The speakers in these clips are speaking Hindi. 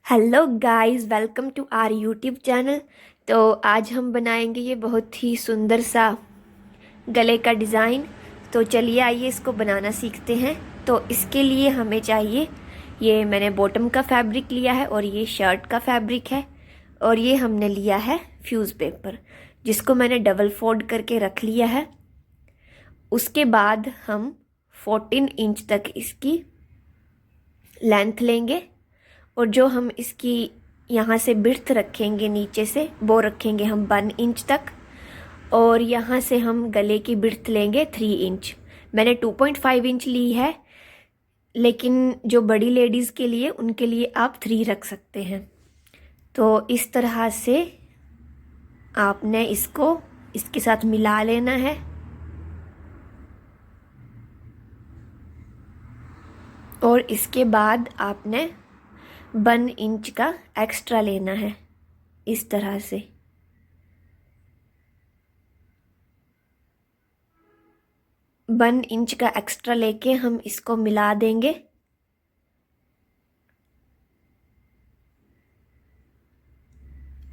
Hello guys, welcome to our YouTube channel. तो आज हम बनाएंगे ये बहुत ही सुंदर सा गले का डिज़ाइन। तो चलिए आइए इसको बनाना सीखते हैं। तो इसके लिए हमें चाहिए, ये मैंने बॉटम का फैब्रिक लिया है और ये शर्ट का फैब्रिक है और ये हमने लिया है फ्यूज़ पेपर, जिसको मैंने डबल फोल्ड करके रख लिया है। उसके बाद हम 14 इंच तक इसकी लेंथ लेंगे और जो हम इसकी यहाँ से बिर्थ रखेंगे नीचे से, वो रखेंगे हम 1 इंच तक। और यहाँ से हम गले की बिर्थ लेंगे 3 इंच। मैंने 2.5 इंच ली है, लेकिन जो बड़ी लेडीज़ के लिए, उनके लिए आप 3 रख सकते हैं। तो इस तरह से आपने इसको इसके साथ मिला लेना है। और इसके बाद आपने 1 इंच का एक्स्ट्रा लेना है, इस तरह से। 1 इंच का एक्स्ट्रा लेके हम इसको मिला देंगे।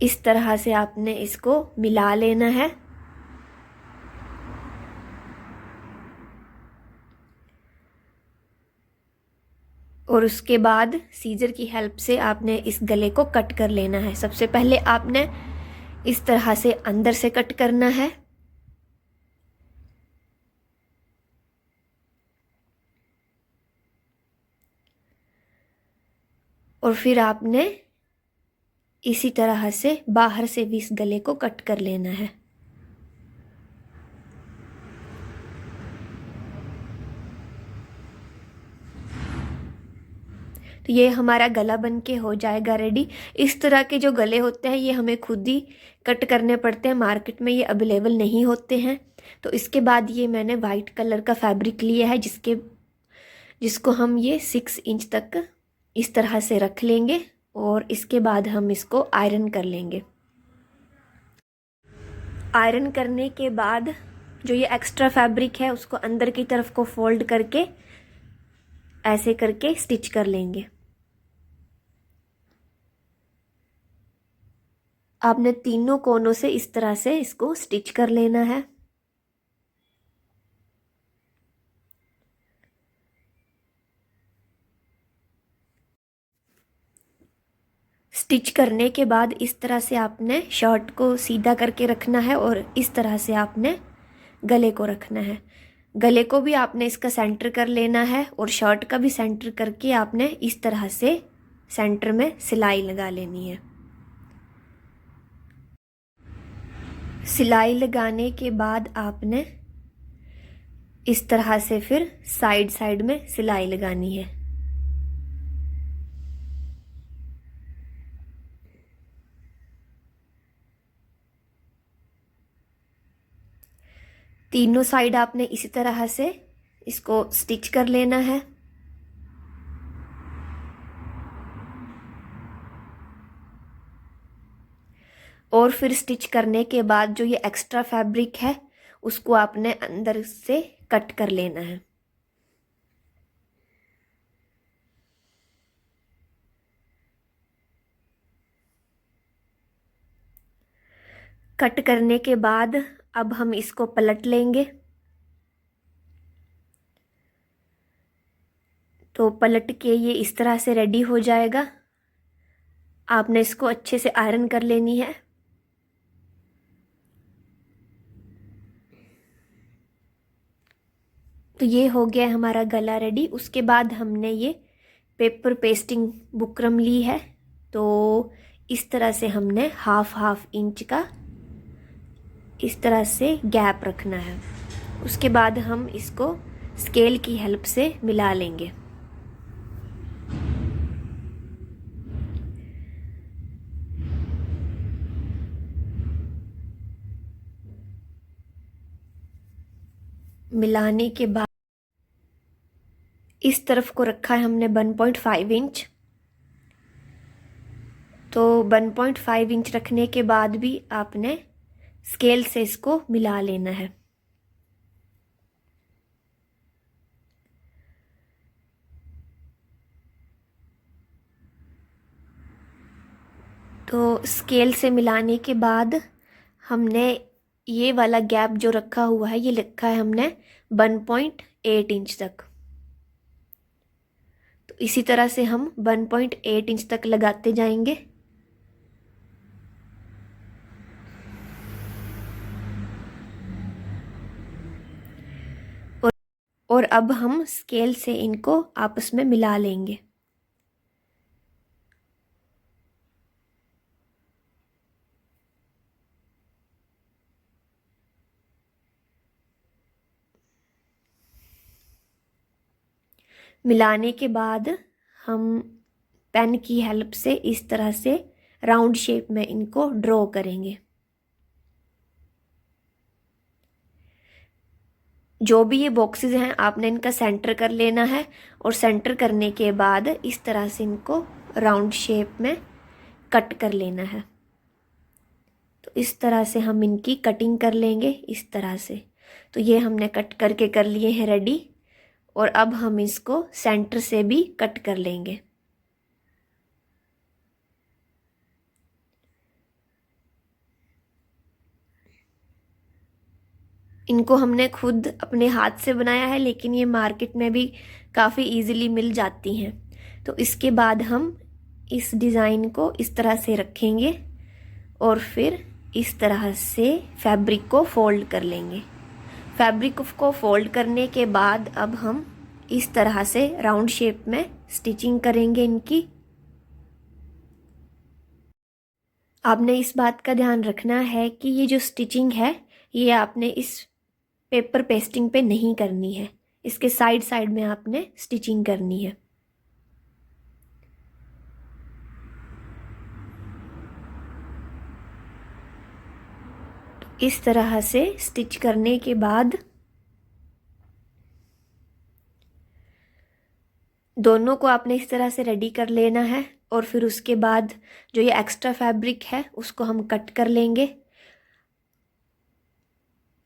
इस तरह से आपने इसको मिला लेना है। और उसके बाद सीजर की हेल्प से आपने इस गले को कट कर लेना है। सबसे पहले आपने इस तरह से अंदर से कट करना है। और फिर आपने इसी तरह से बाहर से भी इस गले को कट कर लेना है। तो ये हमारा गला बन के हो जाएगा रेडी। इस तरह के जो गले होते हैं ये हमें खुद ही कट करने पड़ते हैं, मार्केट में ये अवेलेबल नहीं होते हैं। तो इसके बाद ये मैंने वाइट कलर का फैब्रिक लिया है, जिसको हम ये 6 इंच तक इस तरह से रख लेंगे। और इसके बाद हम इसको आयरन कर लेंगे। आयरन करने के बाद जो ये एक्स्ट्रा फैब्रिक है उसको अंदर की तरफ को फोल्ड करके ऐसे करके स्टिच कर लेंगे। आपने तीनों कोनों से इस तरह से इसको स्टिच कर लेना है। स्टिच करने के बाद इस तरह से आपने शर्ट को सीधा करके रखना है और इस तरह से आपने गले को रखना है। गले को भी आपने इसका सेंटर कर लेना है और शर्ट का भी सेंटर करके आपने इस तरह से सेंटर में सिलाई लगा लेनी है। सिलाई लगाने के बाद आपने इस तरह से फिर साइड साइड में सिलाई लगानी है। तीनों साइड आपने इसी तरह से इसको स्टिच कर लेना है। और फिर स्टिच करने के बाद जो ये एक्स्ट्रा फैब्रिक है उसको आपने अंदर से कट कर लेना है। कट करने के बाद अब हम इसको पलट लेंगे। तो पलट के ये इस तरह से रेडी हो जाएगा। आपने इसको अच्छे से आयरन कर लेनी है। तो ये हो गया हमारा गला रेडी। उसके बाद हमने ये पेपर पेस्टिंग बुकरम ली है। तो इस तरह से हमने हाफ इंच का इस तरह से गैप रखना है। उसके बाद हम इसको स्केल की हेल्प से मिला लेंगे। मिलाने के बाद इस तरफ को रखा है हमने 1.5 इंच। तो 1.5 इंच रखने के बाद भी आपने स्केल से इसको मिला लेना है। तो स्केल से मिलाने के बाद हमने ये वाला गैप जो रखा हुआ है, ये लिखा है हमने 1.8 इंच तक। तो इसी तरह से हम 1.8 इंच तक लगाते जाएंगे। और अब हम स्केल से इनको आपस में मिला लेंगे। मिलाने के बाद हम पेन की हेल्प से इस तरह से राउंड शेप में इनको ड्रॉ करेंगे। जो भी ये बॉक्सेस हैं आपने इनका सेंटर कर लेना है, और सेंटर करने के बाद इस तरह से इनको राउंड शेप में कट कर लेना है। तो इस तरह से हम इनकी कटिंग कर लेंगे इस तरह से। तो ये हमने कट करके कर लिए हैं रेडी, और अब हम इसको सेंटर से भी कट कर लेंगे। इनको हमने खुद अपने हाथ से बनाया है, लेकिन ये मार्केट में भी काफ़ी इजीली मिल जाती हैं। तो इसके बाद हम इस डिज़ाइन को इस तरह से रखेंगे और फिर इस तरह से फैब्रिक को फोल्ड कर लेंगे। फैब्रिक को फोल्ड करने के बाद अब हम इस तरह से राउंड शेप में स्टिचिंग करेंगे इनकी। आपने इस बात का ध्यान रखना है कि ये जो स्टिचिंग है ये आपने इस पेपर पेस्टिंग पे नहीं करनी है, इसके साइड साइड में आपने स्टिचिंग करनी है। तो इस तरह से स्टिच करने के बाद दोनों को आपने इस तरह से रेडी कर लेना है, और फिर उसके बाद जो ये एक्स्ट्रा फैब्रिक है उसको हम कट कर लेंगे।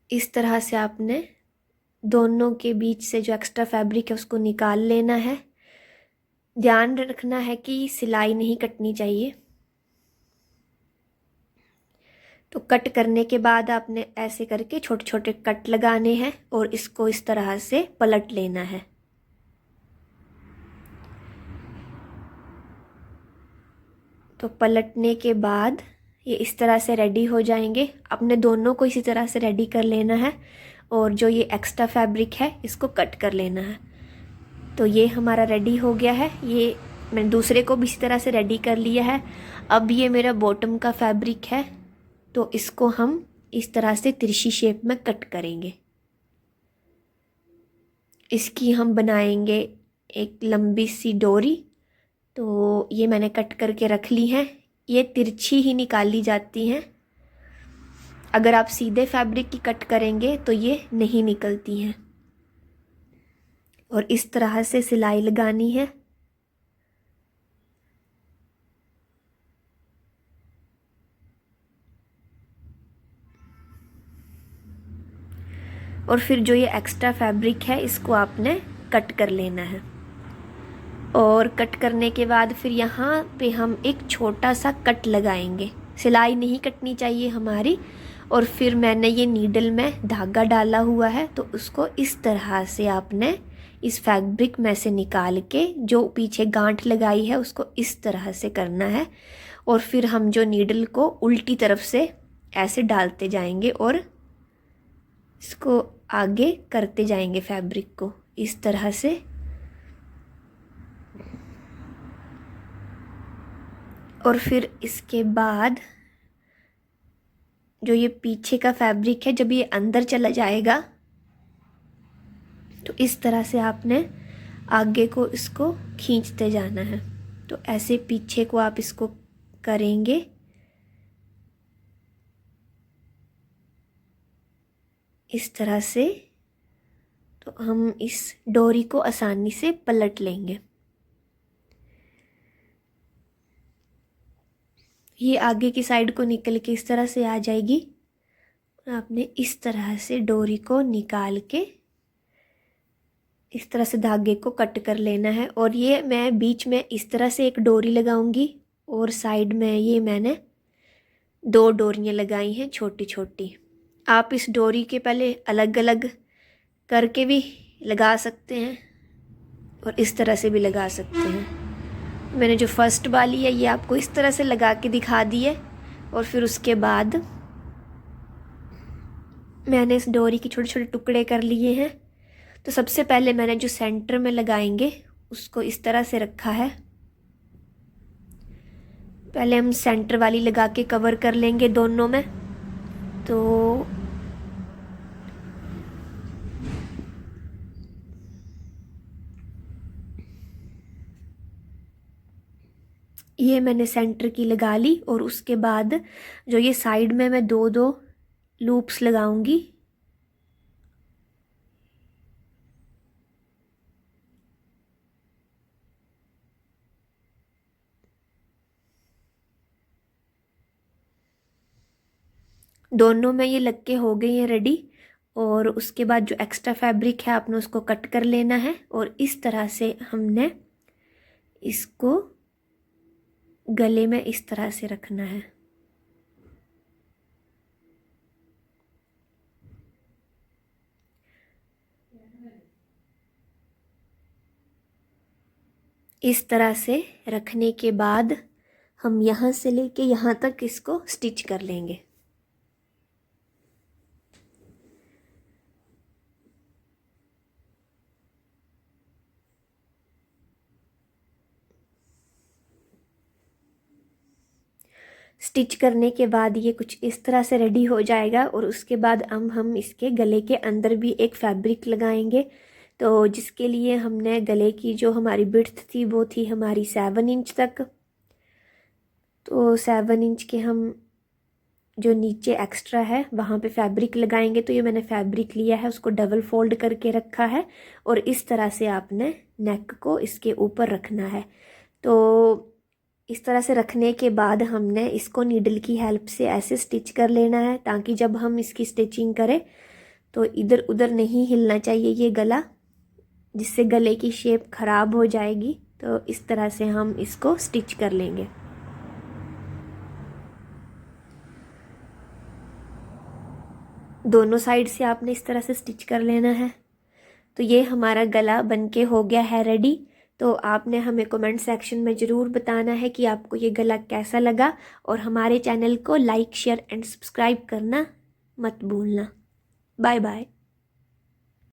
इस तरह से आपने दोनों के बीच से जो एक्स्ट्रा फैब्रिक है उसको निकाल लेना है। ध्यान रखना है कि सिलाई नहीं कटनी चाहिए। तो कट करने के बाद आपने ऐसे करके छोटे छोटे कट लगाने हैं और इसको इस तरह से पलट लेना है। तो पलटने के बाद ये इस तरह से रेडी हो जाएंगे। अपने दोनों को इसी तरह से रेडी कर लेना है, और जो ये एक्स्ट्रा फैब्रिक है इसको कट कर लेना है। तो ये हमारा रेडी हो गया है। ये मैंने दूसरे को भी इसी तरह से रेडी कर लिया है। अब ये मेरा बॉटम का फैब्रिक है, तो इसको हम इस तरह से तिरछी शेप में कट करेंगे। इसकी हम बनाएंगे एक लंबी सी डोरी। तो ये मैंने कट करके रख ली हैं। ये तिरछी ही निकाली जाती हैं, अगर आप सीधे फैब्रिक की कट करेंगे तो ये नहीं निकलती हैं। और इस तरह से सिलाई लगानी है। और फिर जो ये एक्स्ट्रा फैब्रिक है इसको आपने कट कर लेना है। और कट करने के बाद फिर यहाँ पे हम एक छोटा सा कट लगाएंगे। सिलाई नहीं कटनी चाहिए हमारी। और फिर मैंने ये नीडल में धागा डाला हुआ है, तो उसको इस तरह से आपने इस फैब्रिक में से निकाल के जो पीछे गांठ लगाई है उसको इस तरह से करना है। और फिर हम जो नीडल को उल्टी तरफ से ऐसे डालते जाएंगे और इसको आगे करते जाएंगे फैब्रिक को इस तरह से। और फिर इसके बाद जो ये पीछे का फैब्रिक है, जब ये अंदर चला जाएगा तो इस तरह से आपने आगे को इसको खींचते जाना है। तो ऐसे पीछे को आप इसको करेंगे। इस तरह से तो हम इस डोरी को आसानी से पलट लेंगे। ये आगे की साइड को निकल के इस तरह से आ जाएगी। आपने इस तरह से डोरी को निकाल के इस तरह से धागे को कट कर लेना है। और ये मैं बीच में इस तरह से एक डोरी लगाऊंगी और साइड में ये मैंने 2 डोरियाँ लगाई हैं छोटी छोटी। आप इस डोरी के पहले अलग अलग करके भी लगा सकते हैं और इस तरह से भी लगा सकते हैं। मैंने जो फर्स्ट वाली है ये आपको इस तरह से लगा के दिखा दी है। और फिर उसके बाद मैंने इस डोरी के छोटे छोटे टुकड़े कर लिए हैं। तो सबसे पहले मैंने जो सेंटर में लगाएंगे उसको इस तरह से रखा है। पहले हम सेंटर वाली लगा के कवर कर लेंगे दोनों में। तो ये मैंने सेंटर की लगा ली और उसके बाद जो ये साइड में मैं 2-2 लूप्स लगाऊंगी। दोनों में ये लग के हो गई हैं रेडी। और उसके बाद जो एक्स्ट्रा फैब्रिक है आपने उसको कट कर लेना है और इस तरह से हमने इसको गले में इस तरह से रखना है। इस तरह से रखने के बाद हम यहाँ से लेके यहाँ तक इसको स्टिच कर लेंगे। स्टिच करने के बाद ये कुछ इस तरह से रेडी हो जाएगा और उसके बाद हम इसके गले के अंदर भी एक फैब्रिक लगाएंगे। तो जिसके लिए हमने गले की जो हमारी विड्थ थी वो थी हमारी 7 इंच तक। तो 7 इंच के हम जो नीचे एक्स्ट्रा है वहाँ पे फैब्रिक लगाएंगे। तो ये मैंने फैब्रिक लिया है, उसको डबल फोल्ड करके रखा है और इस तरह से आपने नेक को इसके ऊपर रखना है। तो इस तरह से रखने के बाद हमने इसको नीडल की हेल्प से ऐसे स्टिच कर लेना है ताकि जब हम इसकी स्टिचिंग करें तो इधर उधर नहीं हिलना चाहिए ये गला, जिससे गले की शेप ख़राब हो जाएगी। तो इस तरह से हम इसको स्टिच कर लेंगे। दोनों साइड से आपने इस तरह से स्टिच कर लेना है। तो ये हमारा गला बनके हो गया है रेडी। तो आपने हमें कमेंट सेक्शन में ज़रूर बताना है कि आपको ये गला कैसा लगा और हमारे चैनल को लाइक शेयर एंड सब्सक्राइब करना मत भूलना। Bye bye.